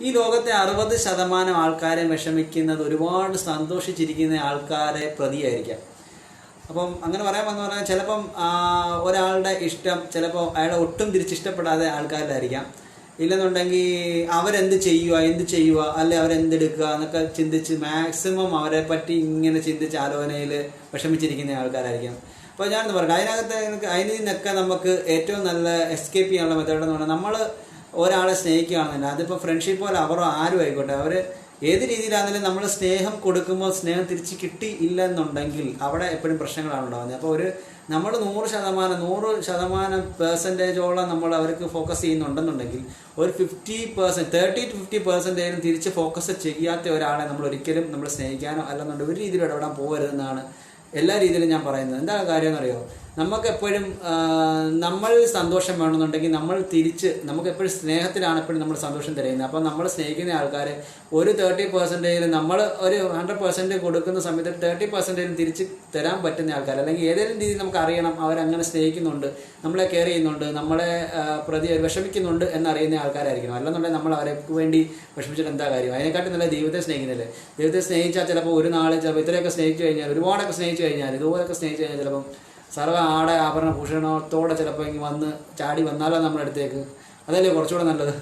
ഈ ലോകത്തെ 60% ആൾക്കാരെ വിഷമിക്കുന്നത് ഒരുപാട് സന്തോഷിച്ചിരിക്കുന്ന ആൾക്കാരെ പ്രതിയായിരിക്കാം. അപ്പം അങ്ങനെ പറയാൻ വന്നു പറഞ്ഞാൽ ചിലപ്പം ഒരാളുടെ ഇഷ്ടം ചിലപ്പോൾ അയാളെ ഒട്ടും തിരിച്ചിഷ്ടപ്പെടാതെ ആൾക്കാരിലായിരിക്കാം. ഇല്ലെന്നുണ്ടെങ്കിൽ എന്ത് ചെയ്യുക അല്ലെ അവരെന്തെടുക്കുക എന്നൊക്കെ ചിന്തിച്ച് മാക്സിമം അവരെ പറ്റി ഇങ്ങനെ ചിന്തിച്ച് ആലോചനയിൽ വിഷമിച്ചിരിക്കുന്ന ആൾക്കാരായിരിക്കാം. അപ്പോൾ ഞാനെന്ന് പറയാം, അതിൽ നിന്നൊക്കെ നമുക്ക് ഏറ്റവും നല്ല എസ്കേപ്പ് ചെയ്യാനുള്ള മെത്തേഡ് എന്ന് പറഞ്ഞാൽ നമ്മൾ ഒരാളെ സ്നേഹിക്കുകയാണെന്നില്ല, അതിപ്പോൾ ഫ്രണ്ട്ഷിപ്പോ അവരോ ആരും ആയിക്കോട്ടെ, അവർ ഏത് രീതിയിലാണെങ്കിലും നമ്മൾ സ്നേഹം കൊടുക്കുമ്പോൾ സ്നേഹം തിരിച്ച് കിട്ടിയില്ലെന്നുണ്ടെങ്കിൽ അവിടെ എപ്പോഴും പ്രശ്നങ്ങളാണ് ഉണ്ടാകുന്നത്. അപ്പോൾ നമ്മൾ 100% നമ്മൾ അവർക്ക് ഫോക്കസ് ചെയ്യുന്നുണ്ടെന്നുണ്ടെങ്കിൽ ഒരു 30-50% തിരിച്ച് ഫോക്കസ് ചെയ്യാത്ത ഒരാളെ നമ്മൾ ഒരിക്കലും നമ്മൾ സ്നേഹിക്കാനോ അല്ലെന്നുണ്ടെങ്കിൽ ഒരു രീതിയിലും ഇടപെടാൻ പോകരുതെന്നാണ് എല്ലാ രീതിയിലും ഞാൻ പറയുന്നത്. എന്താ കാര്യം എന്നറിയോ, നമുക്കെപ്പോഴും നമ്മൾ സന്തോഷം വേണമെന്നുണ്ടെങ്കിൽ നമുക്ക് എപ്പോഴും സ്നേഹത്തിലാണ് എപ്പോഴും നമ്മൾ സന്തോഷം തരുന്നത്. അപ്പോൾ നമ്മൾ സ്നേഹിക്കുന്ന ആൾക്കാരെ ഒരു 30% നമ്മൾ ഒരു 100% കൊടുക്കുന്ന സമയത്ത് 30% തിരിച്ച് തരാൻ പറ്റുന്ന ആൾക്കാർ, അല്ലെങ്കിൽ ഏതെങ്കിലും രീതിയിൽ നമുക്ക് അറിയണം അവരങ്ങനെ സ്നേഹിക്കുന്നുണ്ട്, നമ്മളെ കെയർ ചെയ്യുന്നുണ്ട്, നമ്മളെ വിഷമിക്കുന്നുണ്ട് എന്നറിയുന്ന ആൾക്കാരായിരിക്കണം. അല്ലെന്നുണ്ടെങ്കിൽ നമ്മൾ അവരെ വേണ്ടി വിഷമിച്ചിട്ട് എന്താ കാര്യം? അതിനെക്കാട്ടും നല്ല ദൈവത്തെ സ്നേഹിക്കുന്നില്ലേ. ദൈവത്തെ സ്നേഹിച്ചാൽ ചിലപ്പോൾ ഒരു നാൾ ചിലപ്പോൾ ഇത്രയൊക്കെ സ്നേഹിച്ചു കഴിഞ്ഞാൽ, ഒരുപാടൊക്കെ സ്നേഹിച്ചു കഴിഞ്ഞാൽ, ഇതുപോലൊക്കെ സ്നേഹിച്ചു കഴിഞ്ഞാൽ ചിലപ്പം സർവ്വ ആഭരണ ഭൂഷണത്തോടെ ചിലപ്പോൾ ഇങ്ങനെ ചാടി വന്നാലോ നമ്മുടെ അടുത്തേക്ക്. അതല്ലേ കുറച്ചുകൂടെ നല്ലത്.